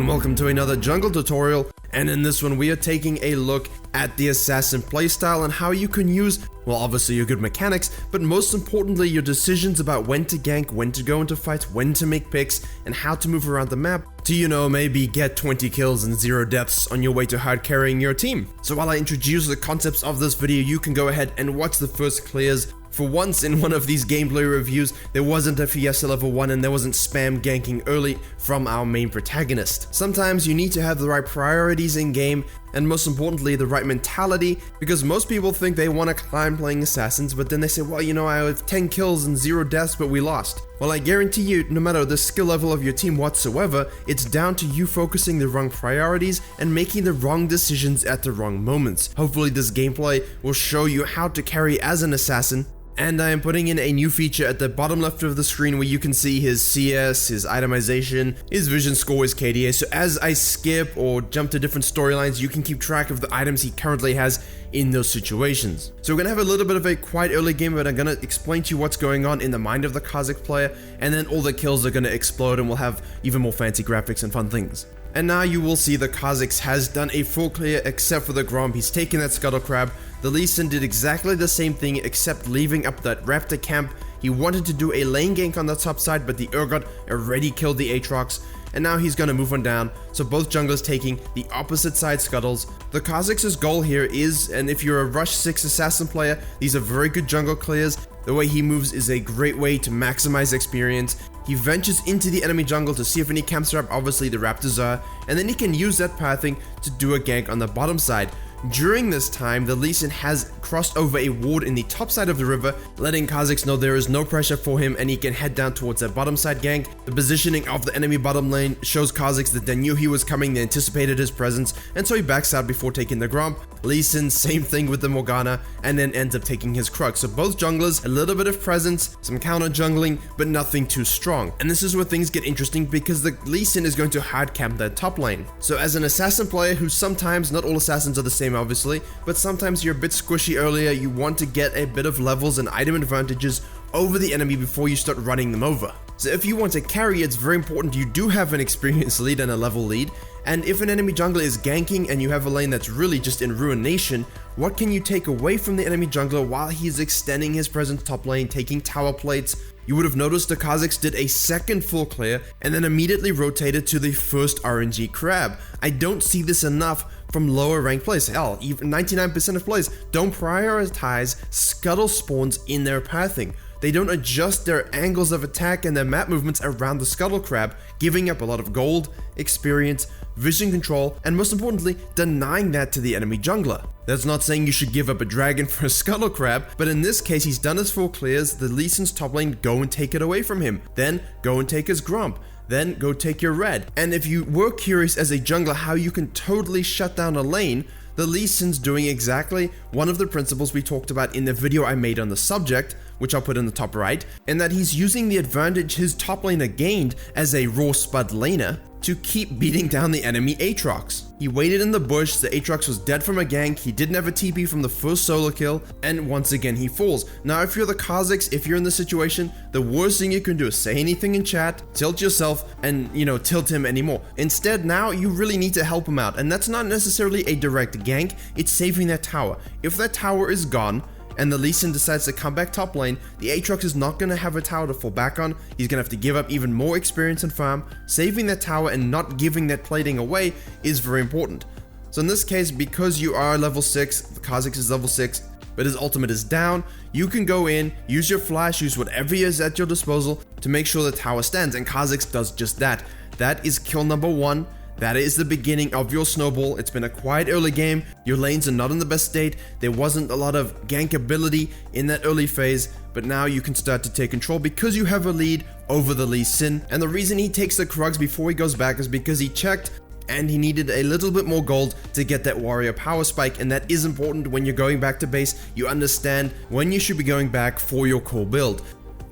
and welcome to another jungle tutorial, and in this one we are taking a look at the assassin playstyle and how you can use, well, obviously your good mechanics, but most importantly your decisions about when to gank, when to go into fights, when to make picks, and how to move around the map to, maybe get 20 kills and 0 deaths on your way to hard carrying your team. So while I introduce the concepts of this video, you can go ahead and watch the first clears. For once in one of these gameplay reviews, there wasn't a Fiesta level 1 and there wasn't spam ganking early from our main protagonist. Sometimes you need to have the right priorities in game, and most importantly the right mentality, because most people think they want to climb playing assassins, but then they say, well, I have 10 kills and 0 deaths but we lost. Well, I guarantee you, no matter the skill level of your team whatsoever, it's down to you focusing the wrong priorities and making the wrong decisions at the wrong moments. Hopefully this gameplay will show you how to carry as an assassin. And I am putting in a new feature at the bottom left of the screen where you can see his CS, his itemization, his vision score, his KDA. So as I skip or jump to different storylines, you can keep track of the items he currently has in those situations. So we're gonna have a little bit of a quite early game, but I'm gonna explain to you what's going on in the mind of the Kha'Zix player, and then all the kills are gonna explode and we'll have even more fancy graphics and fun things. And now you will see the Kha'Zix has done a full clear except for the Gromp. He's taken that Scuttle Crab. The Lee Sin did exactly the same thing except leaving up that Raptor camp. He wanted to do a lane gank on the top side, but the Urgot already killed the Aatrox, and now he's gonna move on down. So both junglers taking the opposite side scuttles. The Kha'Zix's goal here is, and if you're a Rush 6 assassin player, these are very good jungle clears. The way he moves is a great way to maximize experience. He ventures into the enemy jungle to see if any camps are up, obviously the Raptors are, and then he can use that pathing to do a gank on the bottom side. During this time, the Lee Sin has crossed over a ward in the top side of the river, letting Kha'Zix know there is no pressure for him and he can head down towards that bottom side gank. The positioning of the enemy bottom lane shows Kha'Zix that they knew he was coming, they anticipated his presence, and so he backs out before taking the Gromp. Lee Sin, same thing with the Morgana, and then ends up taking his Crux. So both junglers, a little bit of presence, some counter jungling, but nothing too strong. And this is where things get interesting because the Lee Sin is going to hard camp that top lane. So as an assassin player who sometimes, not all assassins are the same obviously, but sometimes you're a bit squishy earlier, you want to get a bit of levels and item advantages over the enemy before you start running them over. So if you want to carry, it's very important you do have an experienced lead and a level lead. And if an enemy jungler is ganking and you have a lane that's really just in ruination, what can you take away from the enemy jungler while he's extending his presence top lane, taking tower plates? You would have noticed the Kha'Zix did a second full clear and then immediately rotated to the first RNG crab. I don't see this enough from lower ranked players. Hell, even 99% of players don't prioritize scuttle spawns in their pathing. They don't adjust their angles of attack and their map movements around the Scuttle Crab, giving up a lot of gold, experience, vision control, and most importantly, denying that to the enemy jungler. That's not saying you should give up a dragon for a Scuttle Crab, but in this case he's done his full clears, the Lee Sin's top lane go and take it away from him, then go and take his Gromp, then go take your red. And if you were curious as a jungler how you can totally shut down a lane, the Lee Sin's doing exactly one of the principles we talked about in the video I made on the subject, which I'll put in the top right, and that he's using the advantage his top laner gained as a raw spud laner to keep beating down the enemy Aatrox. He waited in the bush, the Aatrox was dead from a gank, he didn't have a TP from the first solo kill, and once again he falls. Now if you're the Kha'Zix, if you're in this situation, the worst thing you can do is say anything in chat, tilt yourself, and tilt him anymore. Instead, now you really need to help him out, and that's not necessarily a direct gank, it's saving that tower. If that tower is gone, and the Lee Sin decides to come back top lane, the Aatrox is not going to have a tower to fall back on. He's going to have to give up even more experience and farm. Saving that tower and not giving that plating away is very important. So in this case, because you are level 6, the Kha'Zix is level 6, but his ultimate is down, you can go in, use your flash, use whatever is at your disposal to make sure the tower stands, and Kha'Zix does just that. That is kill number 1. That is the beginning of your snowball. It's been a quiet early game, your lanes are not in the best state, there wasn't a lot of gank ability in that early phase, but now you can start to take control because you have a lead over the Lee Sin. And the reason he takes the Krugs before he goes back is because he checked and he needed a little bit more gold to get that warrior power spike, and that is important when you're going back to base. You understand when you should be going back for your core build.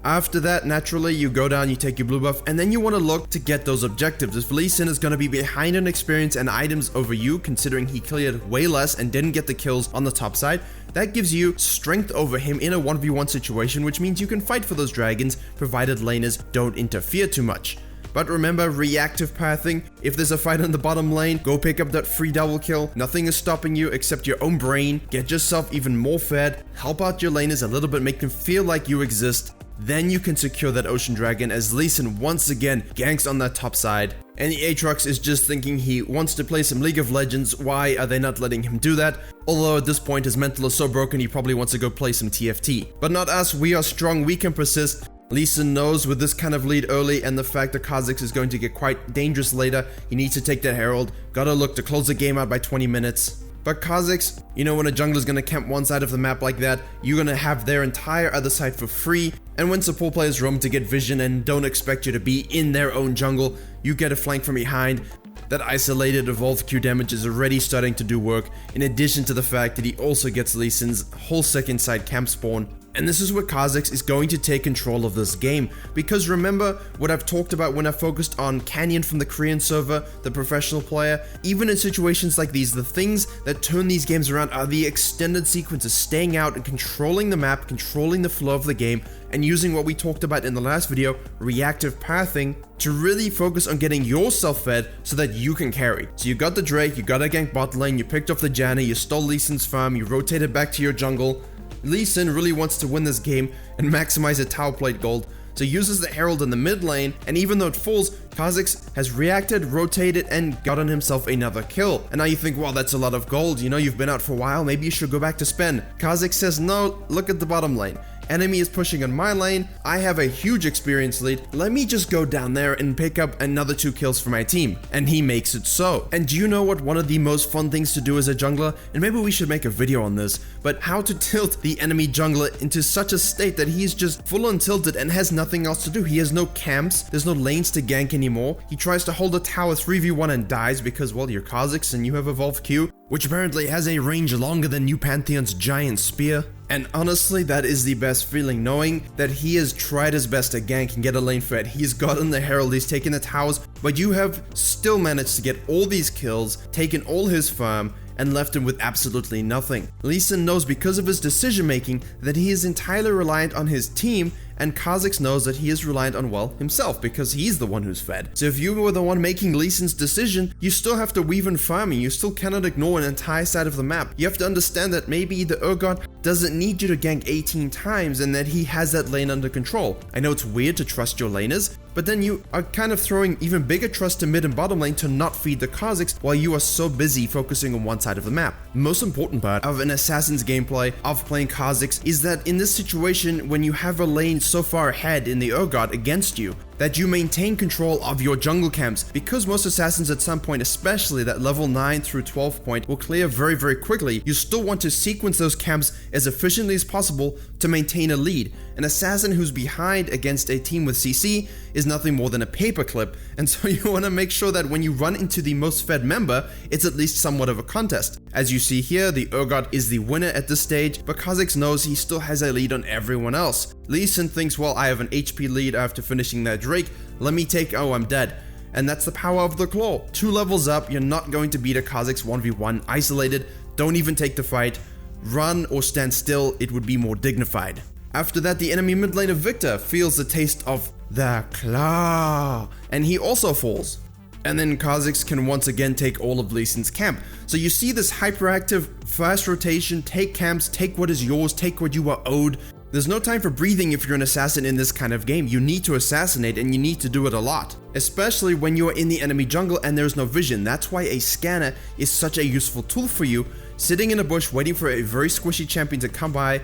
After that, naturally, you go down, you take your blue buff, and then you want to look to get those objectives. If Lee Sin is going to be behind in experience and items over you, considering he cleared way less and didn't get the kills on the top side, that gives you strength over him in a 1v1 situation, which means you can fight for those dragons, provided laners don't interfere too much. But remember, reactive pathing. If there's a fight in the bottom lane, go pick up that free double kill. Nothing is stopping you except your own brain. Get yourself even more fed, help out your laners a little bit, make them feel like you exist. Then you can secure that Ocean Dragon as Lee Sin once again ganks on that top side. And the Aatrox is just thinking he wants to play some League of Legends. Why are they not letting him do that? Although at this point his mental is so broken he probably wants to go play some TFT. But not us, we are strong, we can persist. Lee Sin knows with this kind of lead early and the fact that Kha'Zix is going to get quite dangerous later, he needs to take that Herald. Gotta look to close the game out by 20 minutes. But Kha'Zix, you know, when a jungler is going to camp one side of the map like that, you're going to have their entire other side for free. And when support players roam to get vision and don't expect you to be in their own jungle, you get a flank from behind. That isolated evolved Q damage is already starting to do work, in addition to the fact that he also gets Lee Sin's whole second side camp spawn. And this is where Kha'Zix is going to take control of this game, because remember what I've talked about when I focused on Canyon from the Korean server, the professional player. Even in situations like these, the things that turn these games around are the extended sequences, staying out and controlling the map, controlling the flow of the game, and using what we talked about in the last video, reactive pathing, to really focus on getting yourself fed so that you can carry. So you got the Drake, you got a gank bot lane, you picked off the Janna, you stole Lee Sin's farm, you rotated back to your jungle. Lee Sin really wants to win this game and maximize the tower plate gold, so he uses the Herald in the mid lane, and even though it falls, Kha'Zix has reacted, rotated, and gotten himself another kill. And now you think, well, that's a lot of gold, you know, you've been out for a while, maybe you should go back to spend. Kha'Zix says, no, look at the bottom lane. Enemy is pushing on my lane, I have a huge experience lead, let me just go down there and pick up another 2 kills for my team. And he makes it so. And do you know what one of the most fun things to do as a jungler? And maybe we should make a video on this, but how to tilt the enemy jungler into such a state that he's just full on tilted and has nothing else to do. He has no camps, there's no lanes to gank anymore. He tries to hold a tower 3v1 and dies because, well, you're Kha'Zix and you have evolved Q, which apparently has a range longer than New Pantheon's giant spear. And honestly, that is the best feeling, knowing that he has tried his best to gank and get a lane fed. He's gotten the Herald, he's taken the towers, but you have still managed to get all these kills, taken all his farm, and left him with absolutely nothing. Lee Sin knows because of his decision making that he is entirely reliant on his team, and Kha'Zix knows that he is reliant on, well, himself, because he's the one who's fed. So if you were the one making Lee Sin's decision, you still have to weave in farming, you still cannot ignore an entire side of the map. You have to understand that maybe the Urgot doesn't need you to gank 18 times and that he has that lane under control. I know it's weird to trust your laners, but then you are kind of throwing even bigger trust to mid and bottom lane to not feed the Kha'Zix while you are so busy focusing on one side of the map. The most important part of an assassin's gameplay of playing Kha'Zix is that in this situation, when you have a lane so far ahead in the Urgot against you, that you maintain control of your jungle camps, because most assassins at some point, especially that level 9 through 12 point, will clear very quickly. You still want to sequence those camps as efficiently as possible to maintain a lead. An assassin who's behind against a team with CC is nothing more than a paperclip, and so you want to make sure that when you run into the most fed member, it's at least somewhat of a contest. As you see here, the Urgot is the winner at this stage, but Kha'Zix knows he still has a lead on everyone else. Lee Sin thinks, well, I have an HP lead after finishing that Drake, let me take, oh, I'm dead. And that's the power of the claw. 2 levels up, you're not going to beat a Kha'Zix 1v1 isolated, don't even take the fight. Run or stand still, it would be more dignified. After that, the enemy mid laner Victor feels the taste of the claw, and he also falls. And then Kha'Zix can once again take all of Lee Sin's camp. So you see this hyperactive, fast rotation, take camps, take what is yours, take what you are owed. There's no time for breathing if you're an assassin in this kind of game. You need to assassinate, and you need to do it a lot. Especially when you are in the enemy jungle and there's no vision. That's why a scanner is such a useful tool for you. Sitting in a bush waiting for a very squishy champion to come by,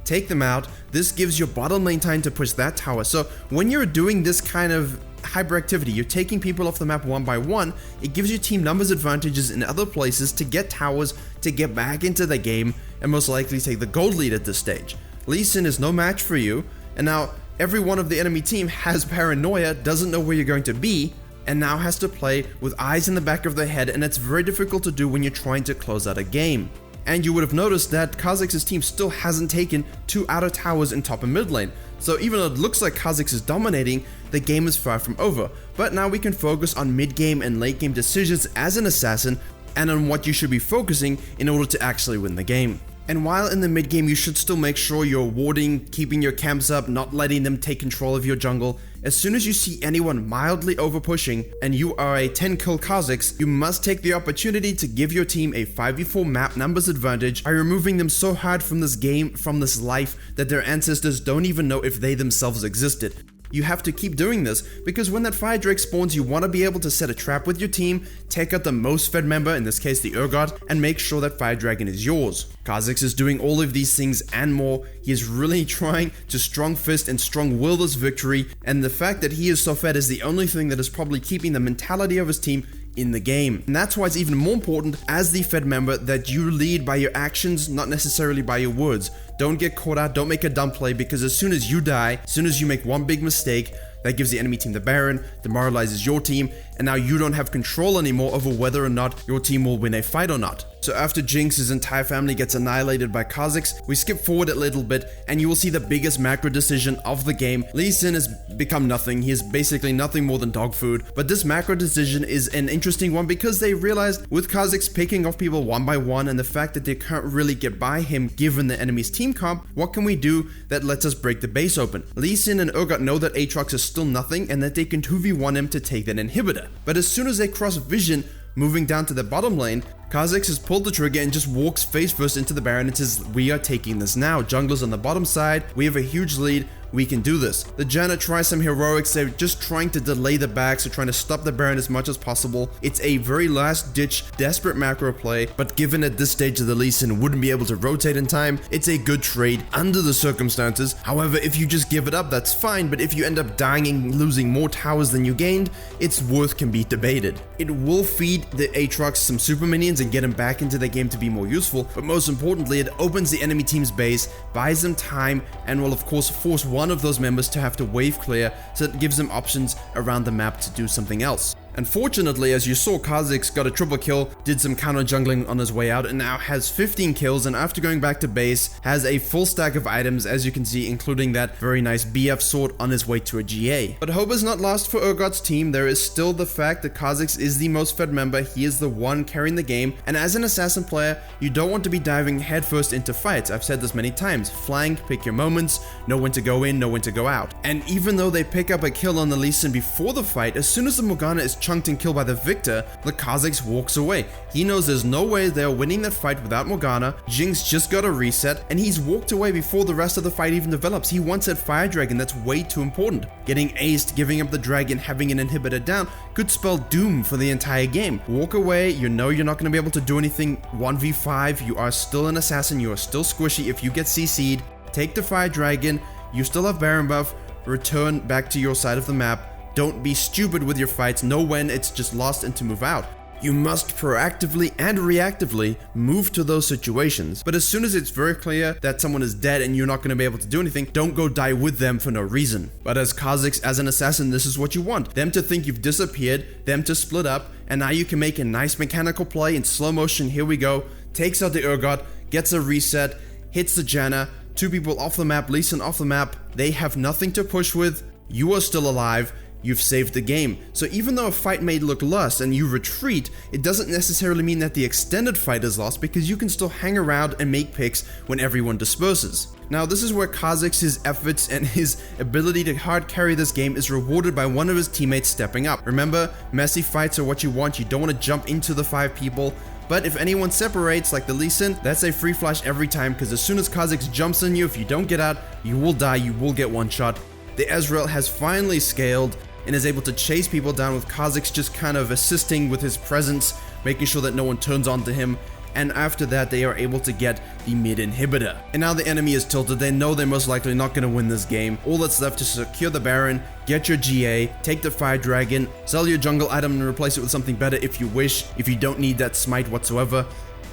take them out. This gives your bottom lane time to push that tower. So when you're doing this kind of hyperactivity, you're taking people off the map one by one, it gives you team numbers advantages in other places to get towers, to get back into the game, and most likely take the gold lead at this stage. Lee Sin is no match for you, and now every one of the enemy team has paranoia, doesn't know where you're going to be, and now has to play with eyes in the back of their head, and it's very difficult to do when you're trying to close out a game. And you would have noticed that Kha'Zix's team still hasn't taken 2 outer towers in top and mid lane. So even though it looks like Kha'Zix is dominating, the game is far from over. But now we can focus on mid game and late game decisions as an assassin, and on what you should be focusing in order to actually win the game. And while in the mid game, you should still make sure you're warding, keeping your camps up, not letting them take control of your jungle. As soon as you see anyone mildly over pushing and you are a 10 kill Kha'Zix, you must take the opportunity to give your team a 5v4 map numbers advantage by removing them so hard from this game, from this life, that their ancestors don't even know if they themselves existed. You have to keep doing this, because when that fire drake spawns, you want to be able to set a trap with your team, take out the most fed member, in this case the Urgot, and make sure that fire dragon is yours. Kha'Zix is doing all of these things and more. He is really trying to strong fist and strong will this victory, and the fact that he is so fed is the only thing that is probably keeping the mentality of his team in the game. And that's why it's even more important as the fed member that you lead by your actions, not necessarily by your words. Don't get caught out, don't make a dumb play, because as soon as you die, as soon as you make one big mistake, that gives the enemy team the Baron, demoralizes your team, and now you don't have control anymore over whether or not your team will win a fight or not. So after Jinx's entire family gets annihilated by Kha'Zix, we skip forward a little bit and you will see the biggest macro decision of the game. Lee Sin has become nothing. He is basically nothing more than dog food. But this macro decision is an interesting one because they realized with Kha'Zix picking off people one by one and the fact that they can't really get by him given the enemy's team comp, what can we do that lets us break the base open? Lee Sin and Urgot know that Aatrox is still nothing and that they can 2v1 him to take that inhibitor. But as soon as they cross vision, moving down to the bottom lane, Kha'Zix has pulled the trigger and just walks face first into the Baron and says, we are taking this now. Junglers on the bottom side, we have a huge lead, we can do this. The Janna tries some heroics, they're just trying to delay the backs, they're trying to stop the Baron as much as possible. It's a very last ditch, desperate macro play, but given at this stage that the Lee Sin wouldn't be able to rotate in time, it's a good trade under the circumstances. However, if you just give it up, that's fine, but if you end up dying and losing more towers than you gained, its worth can be debated. It will feed the Aatrox some super minions and get him back into the game to be more useful, but most importantly, it opens the enemy team's base, buys them time, and will of course force one of those members to have to wave clear, so it gives them options around the map to do something else. Unfortunately, as you saw, Kha'Zix got a triple kill, did some counter jungling on his way out, and now has 15 kills, and after going back to base, has a full stack of items, as you can see, including that very nice BF sword on his way to a GA. But hope is not lost for Urgot's team. There is still the fact that Kha'Zix is the most fed member, he is the one carrying the game, and as an assassin player, you don't want to be diving headfirst into fights. I've said this many times, flank, pick your moments, know when to go in, know when to go out. And even though they pick up a kill on the Lee Sin before the fight, as soon as the Morgana is chunked and killed by the Victor, the Kha'Zix walks away. He knows there's no way they're winning that fight without Morgana. Jinx just got a reset, and he's walked away before the rest of the fight even develops. He wants that Fire Dragon, that's way too important. Getting aced, giving up the dragon, having an inhibitor down could spell doom for the entire game. Walk away, you know you're not going to be able to do anything 1v5, you are still an assassin, you are still squishy if you get CC'd. Take the Fire Dragon, you still have Baron buff, return back to your side of the map. Don't be stupid with your fights, know when it's just lost and to move out. You must proactively and reactively move to those situations. But as soon as it's very clear that someone is dead and you're not going to be able to do anything, don't go die with them for no reason. But as Kha'Zix, as an assassin, this is what you want. Them to think you've disappeared, them to split up, and now you can make a nice mechanical play in slow motion. Here we go. Takes out the Urgot, gets a reset, hits the Janna, two people off the map, Lee Sin off the map. They have nothing to push with. You are still alive. You've saved the game. So even though a fight may look lost and you retreat, it doesn't necessarily mean that the extended fight is lost, because you can still hang around and make picks when everyone disperses. Now this is where Kha'Zix's efforts and his ability to hard carry this game is rewarded by one of his teammates stepping up. Remember, messy fights are what you want. You don't want to jump into the 5 people. But if anyone separates, like the Lee Sin, that's a free flash every time, because as soon as Kha'Zix jumps on you, if you don't get out, you will die, you will get one shot. The Ezreal has finally scaled and is able to chase people down, with Kha'Zix just kind of assisting with his presence, making sure that no one turns onto him. And after that, they are able to get the mid inhibitor. And now the enemy is tilted. They know they're most likely not going to win this game. All that's left is to secure the Baron, get your GA, take the Fire Dragon, sell your jungle item and replace it with something better if you wish, if you don't need that smite whatsoever.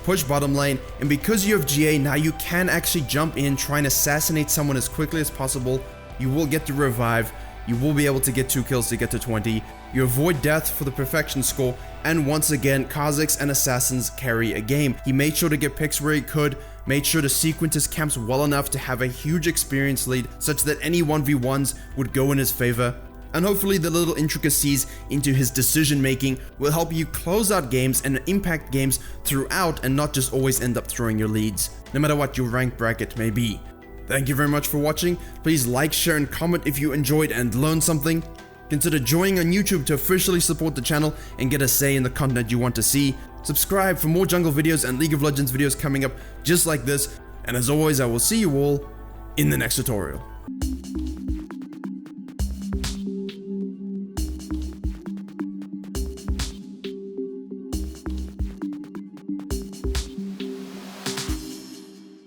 Push bottom lane, and because you have GA, now you can actually jump in, try and assassinate someone as quickly as possible. You will get the revive. You will be able to get 2 kills to get to 20. You avoid death for the perfection score, and once again, Kha'Zix and assassins carry a game. He made sure to get picks where he could, made sure to sequence his camps well enough to have a huge experience lead, such that any 1v1s would go in his favor. And hopefully the little intricacies into his decision making will help you close out games and impact games throughout, and not just always end up throwing your leads. no matter what your rank bracket may be. Thank you very much for watching. Please like, share, and comment if you enjoyed and learned something. Consider joining on YouTube to officially support the channel and get a say in the content you want to see. Subscribe for more jungle videos and League of Legends videos coming up just like this. And as always, I will see you all in the next tutorial.